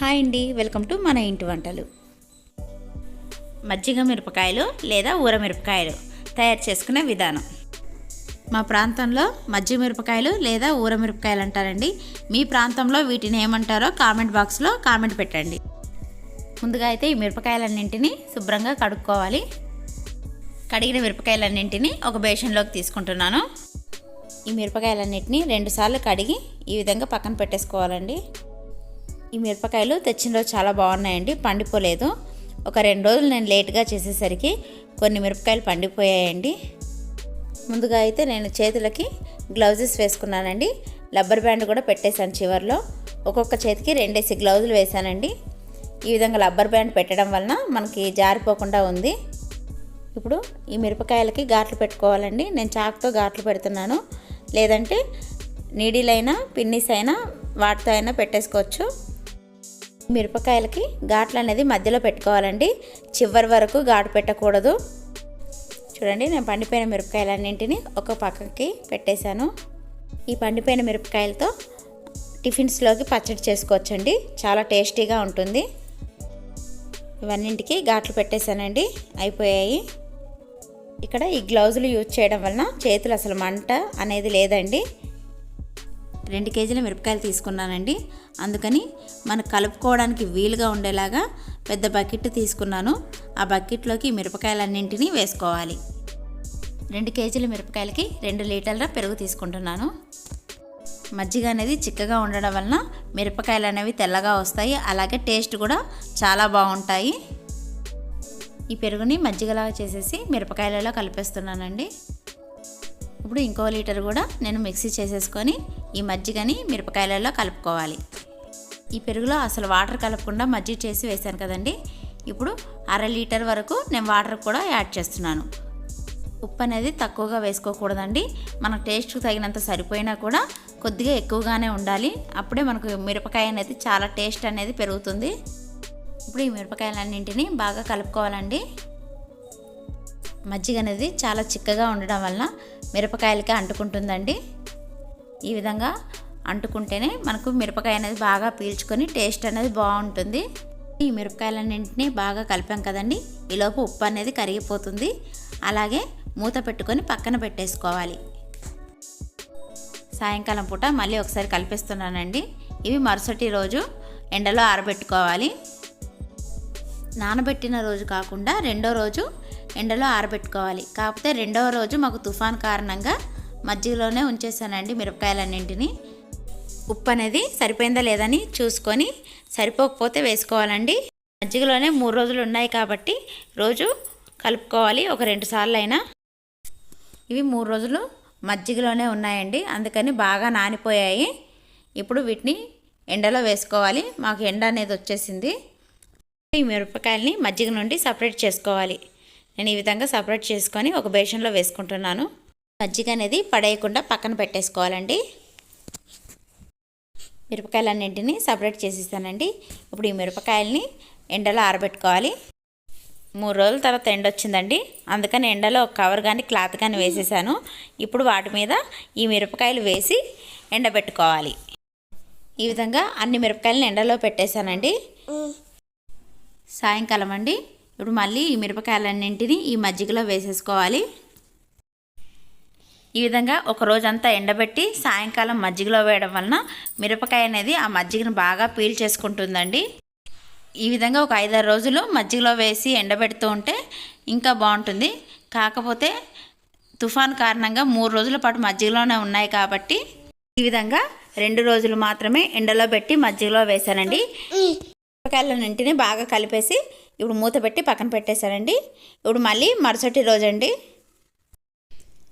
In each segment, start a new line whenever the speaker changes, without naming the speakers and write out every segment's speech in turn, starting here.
Hi అండి, welcome to మన ఇంటి వంటలు. మజ్జిగ మిరపకాయలు లేదా ఊర మిరపకాయలు తయారు చేసుకునే విధానం. మా ప్రాంతంలో మజ్జిగ మిరపకాయలు లేదా ఊర మిరపకాయలు అంటారండి. మీ ప్రాంతంలో వీటిని ఏమంటారో కామెంట్ బాక్స్లో కామెంట్ పెట్టండి. ముందుగా అయితే ఈ మిరపకాయలన్నింటినీ శుభ్రంగా కడుక్కోవాలి. కడిగిన మిరపకాయలన్నింటినీ ఒక బేషన్లోకి తీసుకుంటున్నాను. ఈ మిరపకాయలన్నింటినీ 2 సార్లు కడిగి ఈ విధంగా పక్కన పెట్టేసుకోవాలండి. ఈ మిరపకాయలు తెచ్చిన రోజు చాలా బాగున్నాయండి, పండిపోలేదు. ఒక 2 రోజులు నేను లేట్గా చేసేసరికి కొన్ని మిరపకాయలు పండిపోయాయండి. ముందుగా అయితే నేను చేతులకి గ్లౌజెస్ వేసుకున్నానండి. రబ్బర్ బ్యాండ్ కూడా పెట్టేశాను చివర్లో. ఒక్కొక్క చేతికి 2 గ్లౌజులు వేసానండి. ఈ విధంగా రబ్బర్ బ్యాండ్ పెట్టడం వలన మనకి జారిపోకుండా ఉంది. ఇప్పుడు ఈ మిరపకాయలకి ఘాట్లు పెట్టుకోవాలండి. నేను చాకుతో ఘాట్లు పెడుతున్నాను, లేదంటే నీడిలైనా పిన్నిస్ అయినా వాటితో అయినా పెట్టేసుకోవచ్చు. మిరపకాయలకి ఘాట్లు అనేది మధ్యలో పెట్టుకోవాలండి, చివరి వరకు ఘాటు పెట్టకూడదు. చూడండి, నేను పండిపోయిన మిరపకాయలన్నింటినీ ఒక పక్కకి పెట్టేశాను. ఈ పండిపోయిన మిరపకాయలతో టిఫిన్స్లోకి పచ్చడి చేసుకోవచ్చండి, చాలా టేస్టీగా ఉంటుంది. ఇవన్నింటికి ఘాట్లు పెట్టేశానండి, అయిపోయాయి. ఇక్కడ ఈ గ్లౌజులు యూజ్ చేయడం వలన చేతులు అసలు మంట అనేది లేదండి. 2 కేజీల మిరపకాయలు తీసుకున్నానండి, అందుకని మనకు కలుపుకోవడానికి వీలుగా ఉండేలాగా పెద్ద బకెట్ తీసుకున్నాను. ఆ బకెట్లోకి మిరపకాయలన్నింటినీ వేసుకోవాలి. 2 కేజీల మిరపకాయలకి 2 లీటర్ల పెరుగు తీసుకుంటున్నాను. మజ్జిగ అనేది చిక్కగా ఉండడం వలన మిరపకాయలు అనేవి తెల్లగా వస్తాయి, అలాగే టేస్ట్ కూడా చాలా బాగుంటాయి. ఈ పెరుగుని మజ్జిగలాగా చేసేసి మిరపకాయలలో కలిపేస్తున్నానండి. ఇప్పుడు ఇంకో లీటర్ కూడా నేను మిక్సీ చేసేసుకొని ఈ మజ్జిగని మిరపకాయలలో కలుపుకోవాలి. ఈ పెరుగులో అసలు వాటర్ కలపకుండా మజ్జిగ చేసి వేసాను కదండి. ఇప్పుడు 1/2 లీటర్ వరకు నేను వాటర్ కూడా యాడ్ చేస్తున్నాను. ఉప్పు అనేది తక్కువగా వేసుకోకూడదండి, మన టేస్ట్కి తగినంత సరిపోయినా కూడా కొద్దిగా ఎక్కువగానే ఉండాలి. అప్పుడే మనకు మిరపకాయ అనేది చాలా టేస్ట్ అనేది పెరుగుతుంది. ఇప్పుడు ఈ మిరపకాయలన్నింటినీ బాగా కలుపుకోవాలండి. మజ్జిగ అనేది చాలా చిక్కగా ఉండడం వలన మిరపకాయలకి అంటుకుంటుందండి. ఈ విధంగా అంటుకుంటేనే మనకు మిరపకాయ అనేది బాగా పీల్చుకొని టేస్ట్ అనేది బాగుంటుంది. ఈ మిరపకాయలన్నింటినీ బాగా కలిపాం కదండి, ఈలోపు ఉప్పు అనేది కరిగిపోతుంది. అలాగే మూత పెట్టుకొని పక్కన పెట్టేసుకోవాలి. సాయంకాలం పూట మళ్ళీ ఒకసారి కలిపేస్తున్నానండి. ఇవి మరుసటి రోజు ఎండలో ఆరబెట్టుకోవాలి. నానబెట్టిన రోజు కాకుండా 2వ రోజు ఎండలో ఆరబెట్టుకోవాలి. కాకపోతే 2వ రోజు మాకు తుఫాన్ కారణంగా మజ్జిగలోనే ఉంచేసానండి మిరపకాయలన్నింటినీ. ఉప్పు అనేది సరిపోయిందా లేదని చూసుకొని సరిపోకపోతే వేసుకోవాలండి. మజ్జిగలోనే 3 రోజులు ఉన్నాయి కాబట్టి రోజు కలుపుకోవాలి, ఒక 2 సార్లు అయినా. ఇవి 3 రోజులు మజ్జిగలోనే ఉన్నాయండి, అందుకని బాగా నానిపోయాయి. ఇప్పుడు వీటిని ఎండలో వేసుకోవాలి. మాకు ఎండ అనేది వచ్చేసింది. ఈ మిరపకాయలని మజ్జిగ నుండి సపరేట్ చేసుకోవాలి. నేను ఈ విధంగా సపరేట్ చేసుకొని ఒక బేషన్లో వేసుకుంటున్నాను. మజ్జిగ అనేది పడేయకుండా పక్కన పెట్టేసుకోవాలండి. మిరపకాయలన్నింటినీ సపరేట్ చేసేసానండి. ఇప్పుడు ఈ మిరపకాయలని ఎండలో ఆరబెట్టుకోవాలి. 3 రోజుల తర్వాత ఎండ వచ్చిందండి, అందుకని ఎండలో ఒక కవర్ కానీ క్లాత్ కానీ వేసేసాను. ఇప్పుడు వాటి మీద ఈ మిరపకాయలు వేసి ఎండబెట్టుకోవాలి. ఈ విధంగా అన్ని మిరపకాయలను ఎండలో పెట్టేశానండి. సాయంకాలం అండి, ఇప్పుడు మళ్ళీ ఈ మిరపకాయలన్నింటినీ ఈ మజ్జిగలో వేసేసుకోవాలి. ఈ విధంగా ఒక రోజంతా ఎండబెట్టి సాయంకాలం మజ్జిగలో వేయడం వలన మిరపకాయ అనేది ఆ మజ్జిగను బాగా పీల్చేసుకుంటుందండి. ఈ విధంగా ఒక 5-6 రోజులు మజ్జిగలో వేసి ఎండబెడుతూ ఉంటే ఇంకా బాగుంటుంది. కాకపోతే తుఫాన్ కారణంగా 3 రోజుల పాటు మజ్జిగలోనే ఉన్నాయి కాబట్టి ఈ విధంగా 2 రోజులు మాత్రమే ఎండలో పెట్టి మజ్జిగలో వేసానండి. మిరపకాయలన్నింటినీ బాగా కలిపేసి ఇప్పుడు మూత పెట్టి పక్కన పెట్టేశానండి. ఇప్పుడు మళ్ళీ మరుసటి రోజండి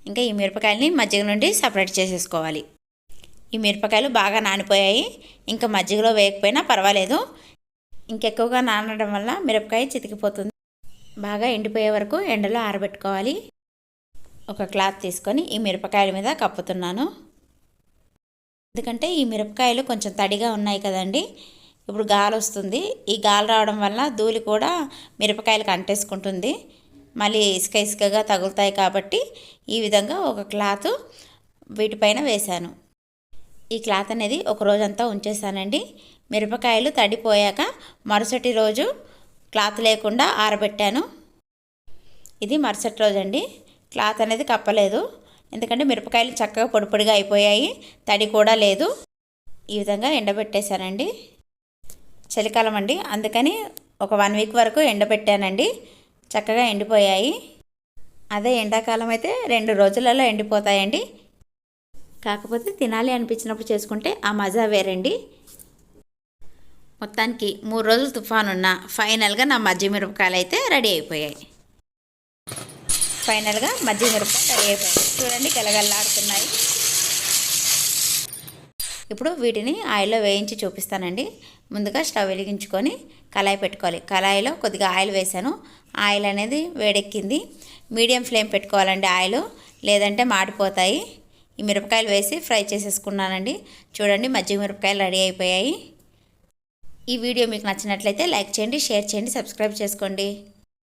ఇంకా ఈ మిరపకాయలని మజ్జిగ నుండి సపరేట్ చేసేసుకోవాలి. ఈ మిరపకాయలు బాగా నానిపోయాయి, ఇంకా మజ్జిగలో వేయకపోయినా పర్వాలేదు. ఇంకెక్కువగా నానడం వల్ల మిరపకాయ చితికిపోతుంది. బాగా ఎండిపోయే వరకు ఎండలో ఆరబెట్టుకోవాలి. ఒక క్లాత్ తీసుకొని ఈ మిరపకాయల మీద కప్పుతున్నాను, ఎందుకంటే ఈ మిరపకాయలు కొంచెం తడిగా ఉన్నాయి కదండి. ఇప్పుడు గాలి వస్తుంది, ఈ గాలి రావడం వల్ల ధూళి కూడా మిరపకాయలకు అంటేసుకుంటుంది, మళ్ళీ ఇసుక ఇసుకగా తగులుతాయి. కాబట్టి ఈ విధంగా ఒక క్లాత్ వీటిపైన వేశాను. ఈ క్లాత్ అనేది ఒక రోజంతా ఉంచేసానండి. మిరపకాయలు తడిపోయాక మరుసటి రోజు క్లాత్ లేకుండా ఆరబెట్టాను. ఇది మరుసటి రోజు అండి. క్లాత్ అనేది కప్పలేదు, ఎందుకంటే మిరపకాయలు చక్కగా పొడి పొడిగా అయిపోయాయి, తడి కూడా లేదు. ఈ విధంగా ఎండబెట్టేశానండి. చలికాలం అండి, అందుకని ఒక 1 వీక్ వరకు ఎండబెట్టానండి. చక్కగా ఎండిపోయాయి. అదే ఎండాకాలం అయితే 2 రోజులలో ఎండిపోతాయండి. కాకపోతే తినాలి అనిపించినప్పుడు చేసుకుంటే ఆ మజా వేరండి. మొత్తానికి 3 రోజులు తుఫాను ఉన్న ఫైనల్గా నా మజ్జిగ మిరపకాయలు అయితే రెడీ అయిపోయాయి. ఫైనల్గా మజ్జిగ మిరపకాయలు రెడీ అయిపోయాయి. చూడండి గలగల్లాడుతున్నాయి. ఇప్పుడు వీటిని ఆయిల్లో వేయించి చూపిస్తానండి. ముందుగా స్టవ్ వెలిగించుకొని కళాయి పెట్టుకోవాలి. కళాయిలో కొద్దిగా ఆయిల్ వేసాను. ఆయిల్ అనేది వేడెక్కింది. మీడియం ఫ్లేమ్ పెట్టుకోవాలండి ఆయిల్, లేదంటే మాడిపోతాయి. ఈ మిరపకాయలు వేసి ఫ్రై చేసేసుకున్నానండి. చూడండి మజ్జిగ మిరపకాయలు రెడీ అయిపోయాయి. ఈ వీడియో మీకు నచ్చినట్లయితే లైక్ చేయండి, షేర్ చేయండి, సబ్స్క్రైబ్ చేసుకోండి.